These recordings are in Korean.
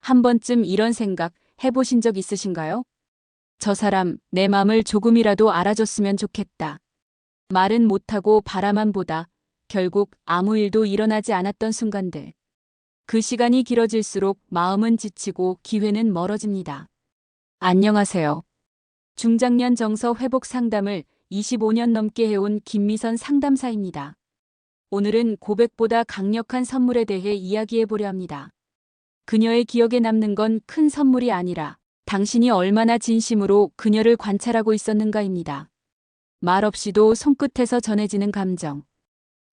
한 번쯤 이런 생각 해보신 적 있으신가요? 저 사람 내 맘을 조금이라도 알아줬으면 좋겠다. 말은 못하고 바라만 보다 결국 아무 일도 일어나지 않았던 순간들. 그 시간이 길어질수록 마음은 지치고 기회는 멀어집니다. 안녕하세요. 중장년 정서 회복 상담을 25년 넘게 해온 김미선 상담사입니다. 오늘은 고백보다 강력한 선물에 대해 이야기해 보려 합니다. 그녀의 기억에 남는 건 큰 선물이 아니라 당신이 얼마나 진심으로 그녀를 관찰하고 있었는가입니다. 말 없이도 손끝에서 전해지는 감정.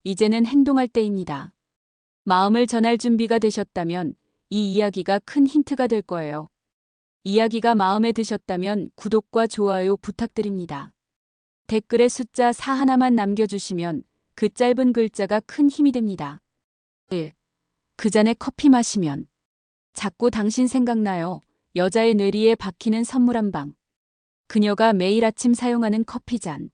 이제는 행동할 때입니다. 마음을 전할 준비가 되셨다면 이 이야기가 큰 힌트가 될 거예요. 이야기가 마음에 드셨다면 구독과 좋아요 부탁드립니다. 댓글에 숫자 4 하나만 남겨주시면 그 짧은 글자가 큰 힘이 됩니다. 1. 그 잔에 커피 마시면 자꾸 당신 생각나요. 여자의 뇌리에 박히는 선물 한 방. 그녀가 매일 아침 사용하는 커피잔.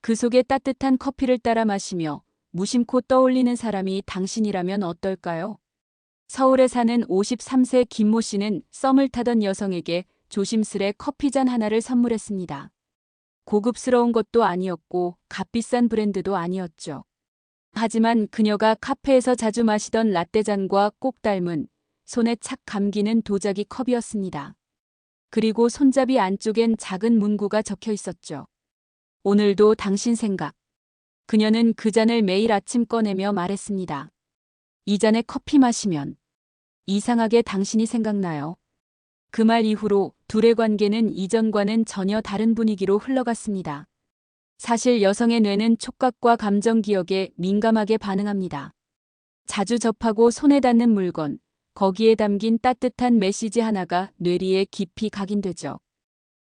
그 속에 따뜻한 커피를 따라 마시며 무심코 떠올리는 사람이 당신이라면 어떨까요? 서울에 사는 53세 김모 씨는 썸을 타던 여성에게 조심스레 커피잔 하나를 선물했습니다. 고급스러운 것도 아니었고 값비싼 브랜드도 아니었죠. 하지만 그녀가 카페에서 자주 마시던 라떼잔과 꼭 닮은 손에 착 감기는 도자기 컵이었습니다. 그리고 손잡이 안쪽엔 작은 문구가 적혀 있었죠. 오늘도 당신 생각. 그녀는 그 잔을 매일 아침 꺼내며 말했습니다. 이 잔에 커피 마시면 이상하게 당신이 생각나요. 그 말 이후로 둘의 관계는 이전과는 전혀 다른 분위기로 흘러갔습니다. 사실 여성의 뇌는 촉각과 감정 기억에 민감하게 반응합니다. 자주 접하고 손에 닿는 물건, 거기에 담긴 따뜻한 메시지 하나가 뇌리에 깊이 각인되죠.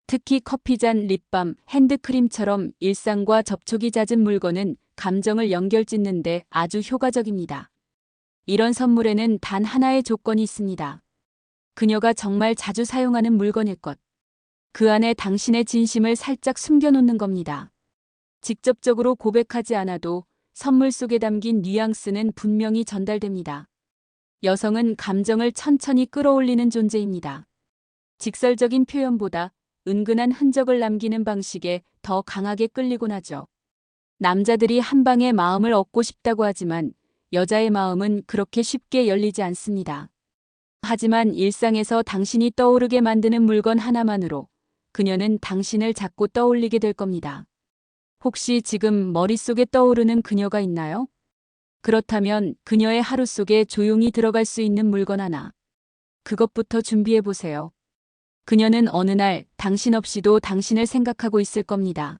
특히 커피잔, 립밤, 핸드크림처럼 일상과 접촉이 잦은 물건은 감정을 연결짓는데 아주 효과적입니다. 이런 선물에는 단 하나의 조건이 있습니다. 그녀가 정말 자주 사용하는 물건일 것. 그 안에 당신의 진심을 살짝 숨겨놓는 겁니다. 직접적으로 고백하지 않아도 선물 속에 담긴 뉘앙스는 분명히 전달됩니다. 여성은 감정을 천천히 끌어올리는 존재입니다. 직설적인 표현보다 은근한 흔적을 남기는 방식에 더 강하게 끌리곤 하죠. 남자들이 한 방에 마음을 얻고 싶다고 하지만 여자의 마음은 그렇게 쉽게 열리지 않습니다. 하지만 일상에서 당신이 떠오르게 만드는 물건 하나만으로 그녀는 당신을 자꾸 떠올리게 될 겁니다. 혹시 지금 머릿속에 떠오르는 그녀가 있나요? 그렇다면 그녀의 하루 속에 조용히 들어갈 수 있는 물건 하나. 그것부터 준비해 보세요. 그녀는 어느 날 당신 없이도 당신을 생각하고 있을 겁니다.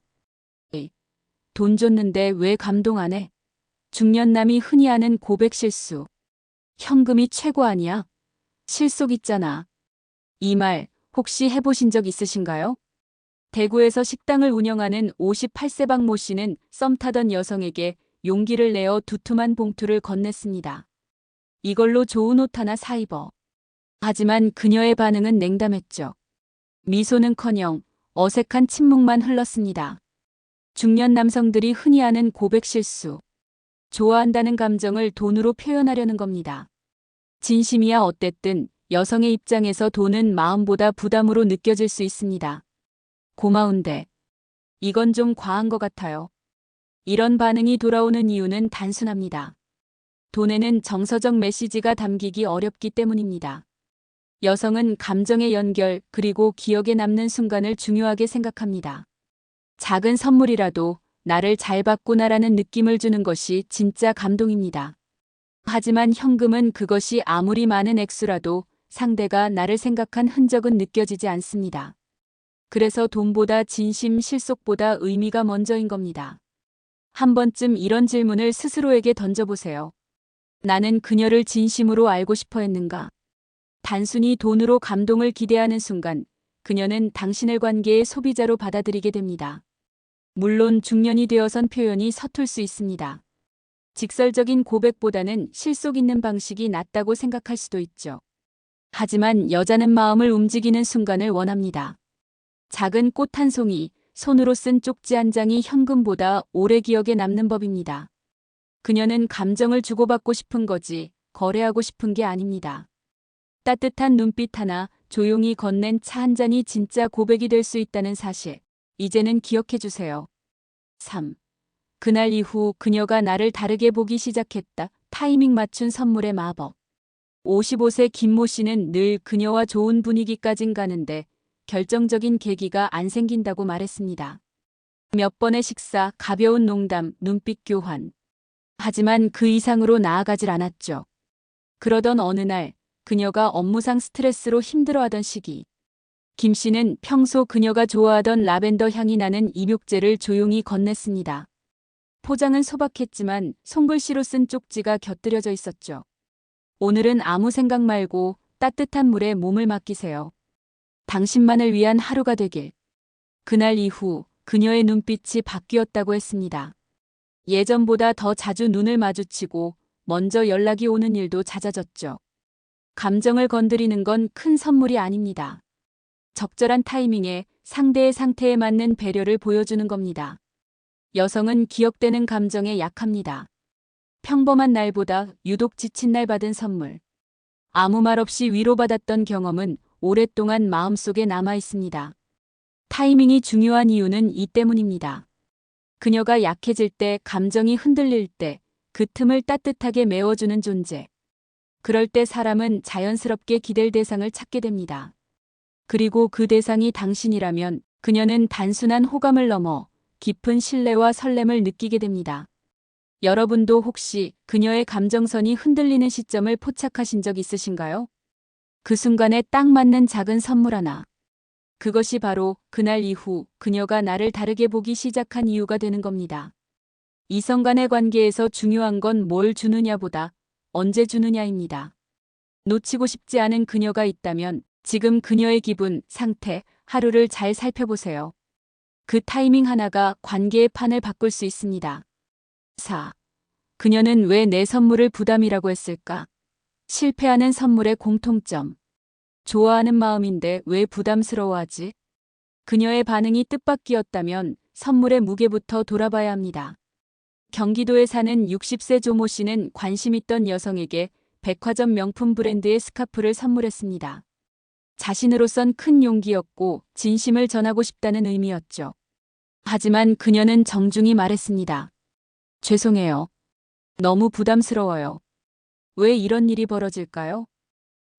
에이, 돈 줬는데 왜 감동 안 해? 중년남이 흔히 하는 고백 실수. 현금이 최고 아니야? 실속 있잖아. 이 말 혹시 해보신 적 있으신가요? 대구에서 식당을 운영하는 58세 박모 씨는 썸 타던 여성에게 용기를 내어 두툼한 봉투를 건넸습니다. 이걸로 좋은 옷 하나 사 입어. 하지만 그녀의 반응은 냉담했죠. 미소는커녕 어색한 침묵만 흘렀습니다. 중년 남성들이 흔히 하는 고백 실수. 좋아한다는 감정을 돈으로 표현하려는 겁니다. 진심이야 어땠든 여성의 입장에서 돈은 마음보다 부담으로 느껴질 수 있습니다. 고마운데 이건 좀 과한 것 같아요. 이런 반응이 돌아오는 이유는 단순합니다. 돈에는 정서적 메시지가 담기기 어렵기 때문입니다. 여성은 감정의 연결 그리고 기억에 남는 순간을 중요하게 생각합니다. 작은 선물이라도 나를 잘 봤구나라는 느낌을 주는 것이 진짜 감동입니다. 하지만 현금은 그것이 아무리 많은 액수라도 상대가 나를 생각한 흔적은 느껴지지 않습니다. 그래서 돈보다 진심, 실속보다 의미가 먼저인 겁니다. 한 번쯤 이런 질문을 스스로에게 던져보세요. 나는 그녀를 진심으로 알고 싶어 했는가? 단순히 돈으로 감동을 기대하는 순간 그녀는 당신의 관계의 소비자로 받아들이게 됩니다. 물론 중년이 되어선 표현이 서툴 수 있습니다. 직설적인 고백보다는 실속 있는 방식이 낫다고 생각할 수도 있죠. 하지만 여자는 마음을 움직이는 순간을 원합니다. 작은 꽃 한 송이, 손으로 쓴 쪽지 한 장이 현금보다 오래 기억에 남는 법입니다. 그녀는 감정을 주고받고 싶은 거지 거래하고 싶은 게 아닙니다. 따뜻한 눈빛 하나, 조용히 건넨 차 한 잔이 진짜 고백이 될 수 있다는 사실. 이제는 기억해 주세요. 3. 그날 이후 그녀가 나를 다르게 보기 시작했다. 타이밍 맞춘 선물의 마법. 55세 김모 씨는 늘 그녀와 좋은 분위기까진 가는데 결정적인 계기가 안 생긴다고 말했습니다. 몇 번의 식사, 가벼운 농담, 눈빛 교환. 하지만 그 이상으로 나아가질 않았죠. 그러던 어느 날 그녀가 업무상 스트레스로 힘들어하던 시기. 김 씨는 평소 그녀가 좋아하던 라벤더 향이 나는 입욕제를 조용히 건넸습니다. 포장은 소박했지만 손글씨로 쓴 쪽지가 곁들여져 있었죠. 오늘은 아무 생각 말고 따뜻한 물에 몸을 맡기세요. 당신만을 위한 하루가 되길. 그날 이후 그녀의 눈빛이 바뀌었다고 했습니다. 예전보다 더 자주 눈을 마주치고 먼저 연락이 오는 일도 잦아졌죠. 감정을 건드리는 건 큰 선물이 아닙니다. 적절한 타이밍에 상대의 상태에 맞는 배려를 보여주는 겁니다. 여성은 기억되는 감정에 약합니다. 평범한 날보다 유독 지친 날 받은 선물. 아무 말 없이 위로받았던 경험은 오랫동안 마음속에 남아 있습니다. 타이밍이 중요한 이유는 이 때문입니다. 그녀가 약해질 때, 감정이 흔들릴 때, 그 틈을 따뜻하게 메워주는 존재. 그럴 때 사람은 자연스럽게 기댈 대상을 찾게 됩니다. 그리고 그 대상이 당신이라면 그녀는 단순한 호감을 넘어 깊은 신뢰와 설렘을 느끼게 됩니다. 여러분도 혹시 그녀의 감정선이 흔들리는 시점을 포착하신 적 있으신가요? 그 순간에 딱 맞는 작은 선물 하나. 그것이 바로 그날 이후 그녀가 나를 다르게 보기 시작한 이유가 되는 겁니다. 이성 간의 관계에서 중요한 건 뭘 주느냐보다 언제 주느냐입니다. 놓치고 싶지 않은 그녀가 있다면 지금 그녀의 기분, 상태, 하루를 잘 살펴보세요. 그 타이밍 하나가 관계의 판을 바꿀 수 있습니다. 4. 그녀는 왜 내 선물을 부담이라고 했을까? 실패하는 선물의 공통점. 좋아하는 마음인데 왜 부담스러워하지? 그녀의 반응이 뜻밖이었다면 선물의 무게부터 돌아봐야 합니다. 경기도에 사는 60세 조모 씨는 관심 있던 여성에게 백화점 명품 브랜드의 스카프를 선물했습니다. 자신으로선 큰 용기였고 진심을 전하고 싶다는 의미였죠. 하지만 그녀는 정중히 말했습니다. 죄송해요. 너무 부담스러워요. 왜 이런 일이 벌어질까요?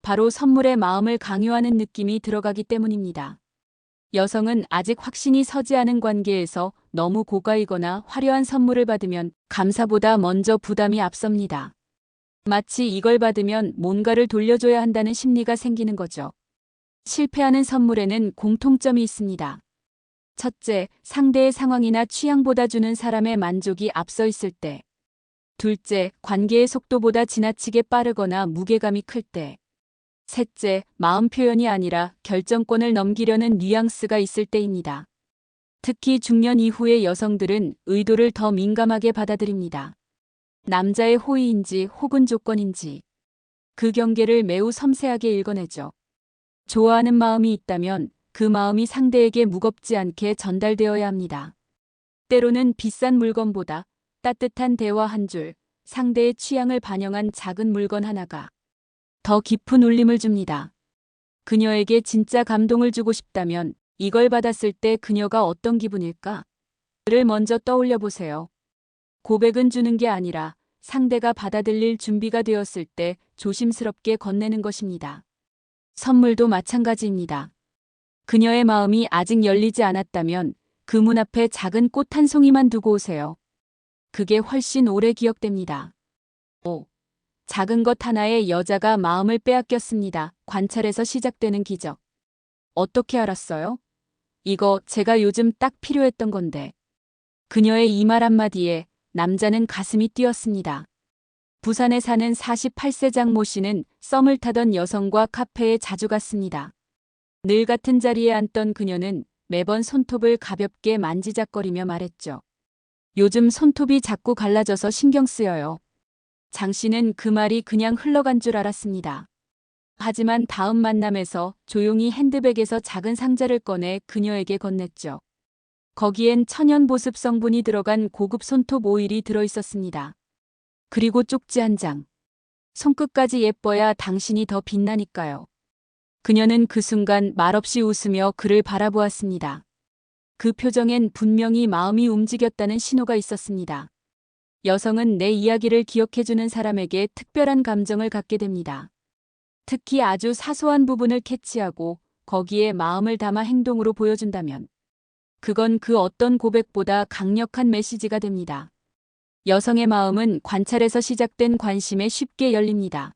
바로 선물에 마음을 강요하는 느낌이 들어가기 때문입니다. 여성은 아직 확신이 서지 않은 관계에서 너무 고가이거나 화려한 선물을 받으면 감사보다 먼저 부담이 앞섭니다. 마치 이걸 받으면 뭔가를 돌려줘야 한다는 심리가 생기는 거죠. 실패하는 선물에는 공통점이 있습니다. 첫째, 상대의 상황이나 취향보다 주는 사람의 만족이 앞서 있을 때. 둘째, 관계의 속도보다 지나치게 빠르거나 무게감이 클 때. 셋째, 마음 표현이 아니라 결정권을 넘기려는 뉘앙스가 있을 때입니다. 특히 중년 이후의 여성들은 의도를 더 민감하게 받아들입니다. 남자의 호의인지 혹은 조건인지. 그 경계를 매우 섬세하게 읽어내죠. 좋아하는 마음이 있다면 그 마음이 상대에게 무겁지 않게 전달되어야 합니다. 때로는 비싼 물건보다 따뜻한 대화 한 줄, 상대의 취향을 반영한 작은 물건 하나가 더 깊은 울림을 줍니다. 그녀에게 진짜 감동을 주고 싶다면 이걸 받았을 때 그녀가 어떤 기분일까? 를 먼저 떠올려 보세요. 고백은 주는 게 아니라 상대가 받아들일 준비가 되었을 때 조심스럽게 건네는 것입니다. 선물도 마찬가지입니다. 그녀의 마음이 아직 열리지 않았다면 그 문 앞에 작은 꽃 한 송이만 두고 오세요. 그게 훨씬 오래 기억됩니다. 5. 작은 것 하나에 여자가 마음을 빼앗겼습니다. 관찰에서 시작되는 기적. 어떻게 알았어요? 이거 제가 요즘 딱 필요했던 건데. 그녀의 이 말 한마디에 남자는 가슴이 뛰었습니다. 부산에 사는 48세 장모 씨는 썸을 타던 여성과 카페에 자주 갔습니다. 늘 같은 자리에 앉던 그녀는 매번 손톱을 가볍게 만지작거리며 말했죠. 요즘 손톱이 자꾸 갈라져서 신경 쓰여요. 장 씨는 그 말이 그냥 흘러간 줄 알았습니다. 하지만 다음 만남에서 조용히 핸드백에서 작은 상자를 꺼내 그녀에게 건넸죠. 거기엔 천연 보습 성분이 들어간 고급 손톱 오일이 들어 있었습니다. 그리고 쪽지 한 장. 손끝까지 예뻐야 당신이 더 빛나니까요. 그녀는 그 순간 말없이 웃으며 그를 바라보았습니다. 그 표정엔 분명히 마음이 움직였다는 신호가 있었습니다. 여성은 내 이야기를 기억해주는 사람에게 특별한 감정을 갖게 됩니다. 특히 아주 사소한 부분을 캐치하고 거기에 마음을 담아 행동으로 보여준다면 그건 그 어떤 고백보다 강력한 메시지가 됩니다. 여성의 마음은 관찰에서 시작된 관심에 쉽게 열립니다.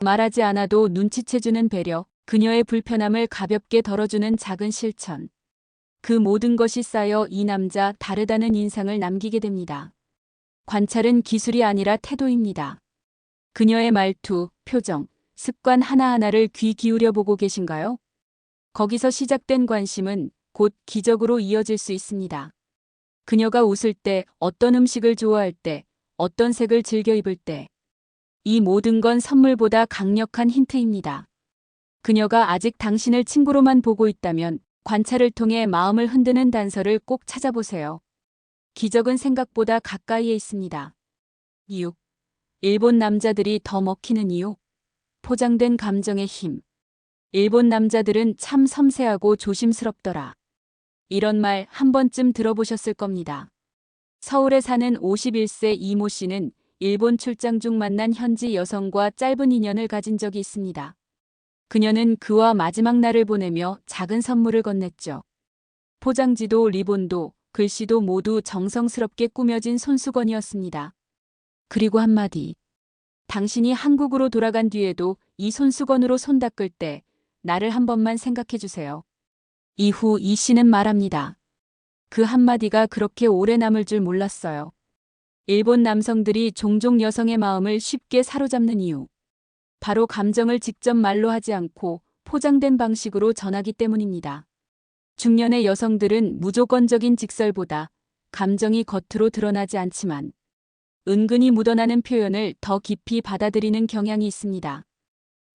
말하지 않아도 눈치채주는 배려, 그녀의 불편함을 가볍게 덜어주는 작은 실천. 그 모든 것이 쌓여 이 남자 다르다는 인상을 남기게 됩니다. 관찰은 기술이 아니라 태도입니다. 그녀의 말투, 표정, 습관 하나하나를 귀 기울여 보고 계신가요? 거기서 시작된 관심은 곧 기적으로 이어질 수 있습니다. 그녀가 웃을 때, 어떤 음식을 좋아할 때, 어떤 색을 즐겨 입을 때. 이 모든 건 선물보다 강력한 힌트입니다. 그녀가 아직 당신을 친구로만 보고 있다면 관찰을 통해 마음을 흔드는 단서를 꼭 찾아보세요. 기적은 생각보다 가까이에 있습니다. 6. 일본 남자들이 더 먹히는 이유. 포장된 감정의 힘. 일본 남자들은 참 섬세하고 조심스럽더라. 이런 말 한 번쯤 들어보셨을 겁니다. 서울에 사는 51세 이모 씨는 일본 출장 중 만난 현지 여성과 짧은 인연을 가진 적이 있습니다. 그녀는 그와 마지막 날을 보내며 작은 선물을 건넸죠. 포장지도 리본도 글씨도 모두 정성스럽게 꾸며진 손수건이었습니다. 그리고 한마디. 당신이 한국으로 돌아간 뒤에도 이 손수건으로 손 닦을 때 나를 한 번만 생각해 주세요. 이후 이 씨는 말합니다. 그 한마디가 그렇게 오래 남을 줄 몰랐어요. 일본 남성들이 종종 여성의 마음을 쉽게 사로잡는 이유. 바로 감정을 직접 말로 하지 않고 포장된 방식으로 전하기 때문입니다. 중년의 여성들은 무조건적인 직설보다 감정이 겉으로 드러나지 않지만 은근히 묻어나는 표현을 더 깊이 받아들이는 경향이 있습니다.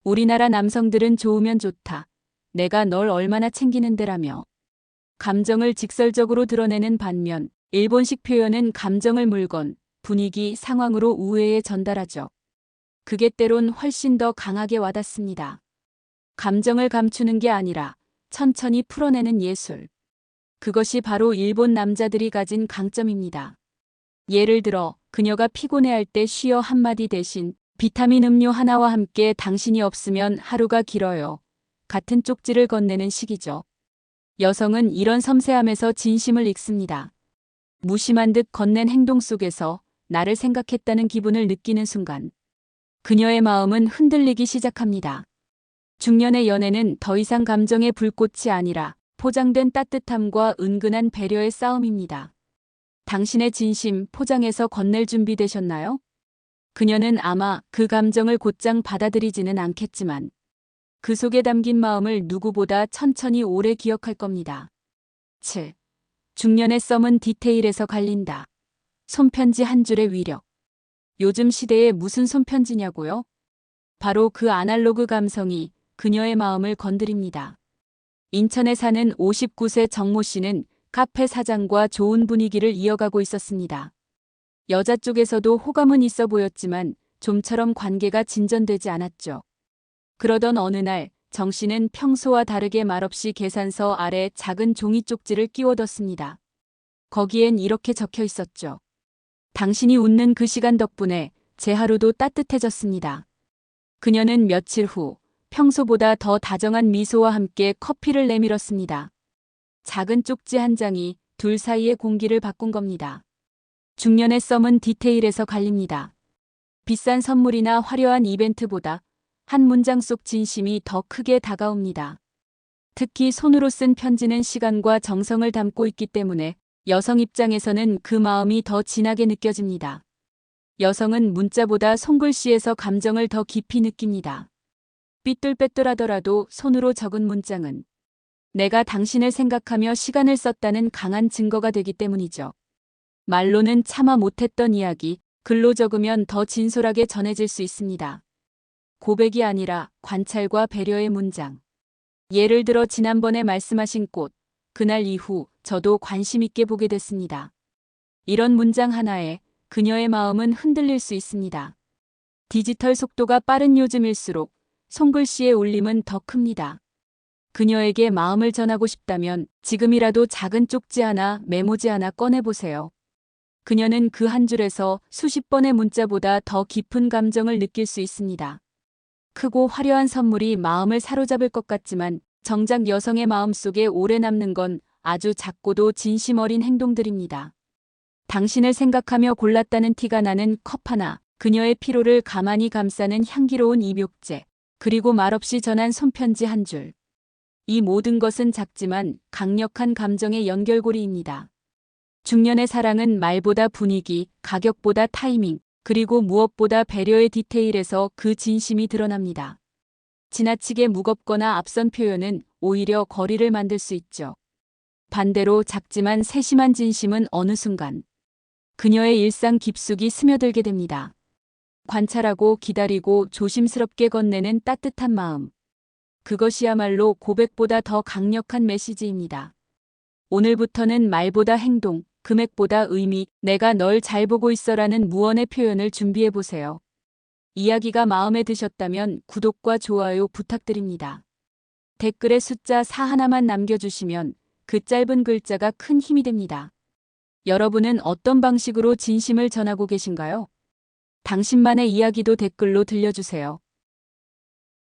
우리나라 남성들은 좋으면 좋다. 내가 널 얼마나 챙기는데라며 감정을 직설적으로 드러내는 반면 일본식 표현은 감정을 물건, 분위기, 상황으로 우회에 전달하죠. 그게 때론 훨씬 더 강하게 와닿습니다. 감정을 감추는 게 아니라 천천히 풀어내는 예술. 그것이 바로 일본 남자들이 가진 강점입니다. 예를 들어 그녀가 피곤해할 때 쉬어 한마디 대신 비타민 음료 하나와 함께 당신이 없으면 하루가 길어요. 같은 쪽지를 건네는 식이죠. 여성은 이런 섬세함에서 진심을 읽습니다. 무심한 듯 건넨 행동 속에서 나를 생각했다는 기분을 느끼는 순간 그녀의 마음은 흔들리기 시작합니다. 중년의 연애는 더 이상 감정의 불꽃이 아니라 포장된 따뜻함과 은근한 배려의 싸움입니다. 당신의 진심 포장해서 건넬 준비 되셨나요? 그녀는 아마 그 감정을 곧장 받아들이지는 않겠지만 그 속에 담긴 마음을 누구보다 천천히 오래 기억할 겁니다. 7. 중년의 썸은 디테일에서 갈린다. 손편지 한 줄의 위력. 요즘 시대에 무슨 손편지냐고요? 바로 그 아날로그 감성이 그녀의 마음을 건드립니다. 인천에 사는 59세 정모 씨는 카페 사장과 좋은 분위기를 이어가고 있었습니다. 여자 쪽에서도 호감은 있어 보였지만 좀처럼 관계가 진전되지 않았죠. 그러던 어느 날 정 씨는 평소와 다르게 말없이 계산서 아래 작은 종이 쪽지를 끼워뒀습니다. 거기엔 이렇게 적혀 있었죠. 당신이 웃는 그 시간 덕분에 제 하루도 따뜻해졌습니다. 그녀는 며칠 후 평소보다 더 다정한 미소와 함께 커피를 내밀었습니다. 작은 쪽지 한 장이 둘 사이의 공기를 바꾼 겁니다. 중년의 썸은 디테일에서 갈립니다. 비싼 선물이나 화려한 이벤트보다 한 문장 속 진심이 더 크게 다가옵니다. 특히 손으로 쓴 편지는 시간과 정성을 담고 있기 때문에 여성 입장에서는 그 마음이 더 진하게 느껴집니다. 여성은 문자보다 손글씨에서 감정을 더 깊이 느낍니다. 삐뚤빼뚤하더라도 손으로 적은 문장은 내가 당신을 생각하며 시간을 썼다는 강한 증거가 되기 때문이죠. 말로는 차마 못했던 이야기, 글로 적으면 더 진솔하게 전해질 수 있습니다. 고백이 아니라 관찰과 배려의 문장. 예를 들어 지난번에 말씀하신 꽃, 그날 이후 저도 관심 있게 보게 됐습니다. 이런 문장 하나에 그녀의 마음은 흔들릴 수 있습니다. 디지털 속도가 빠른 요즘일수록 손글씨의 울림은 더 큽니다. 그녀에게 마음을 전하고 싶다면 지금이라도 작은 쪽지 하나, 메모지 하나 꺼내보세요. 그녀는 그 한 줄에서 수십 번의 문자보다 더 깊은 감정을 느낄 수 있습니다. 크고 화려한 선물이 마음을 사로잡을 것 같지만 정작 여성의 마음속에 오래 남는 건 아주 작고도 진심 어린 행동들입니다. 당신을 생각하며 골랐다는 티가 나는 컵 하나, 그녀의 피로를 가만히 감싸는 향기로운 입욕제, 그리고 말없이 전한 손편지 한 줄. 이 모든 것은 작지만 강력한 감정의 연결고리입니다. 중년의 사랑은 말보다 분위기, 가격보다 타이밍, 그리고 무엇보다 배려의 디테일에서 그 진심이 드러납니다. 지나치게 무겁거나 앞선 표현은 오히려 거리를 만들 수 있죠. 반대로 작지만 세심한 진심은 어느 순간 그녀의 일상 깊숙이 스며들게 됩니다. 관찰하고 기다리고 조심스럽게 건네는 따뜻한 마음. 그것이야말로 고백보다 더 강력한 메시지입니다. 오늘부터는 말보다 행동, 금액보다 의미, 내가 널 잘 보고 있어라는 무언의 표현을 준비해보세요. 이야기가 마음에 드셨다면 구독과 좋아요 부탁드립니다. 댓글에 숫자 4 하나만 남겨주시면 그 짧은 글자가 큰 힘이 됩니다. 여러분은 어떤 방식으로 진심을 전하고 계신가요? 당신만의 이야기도 댓글로 들려주세요.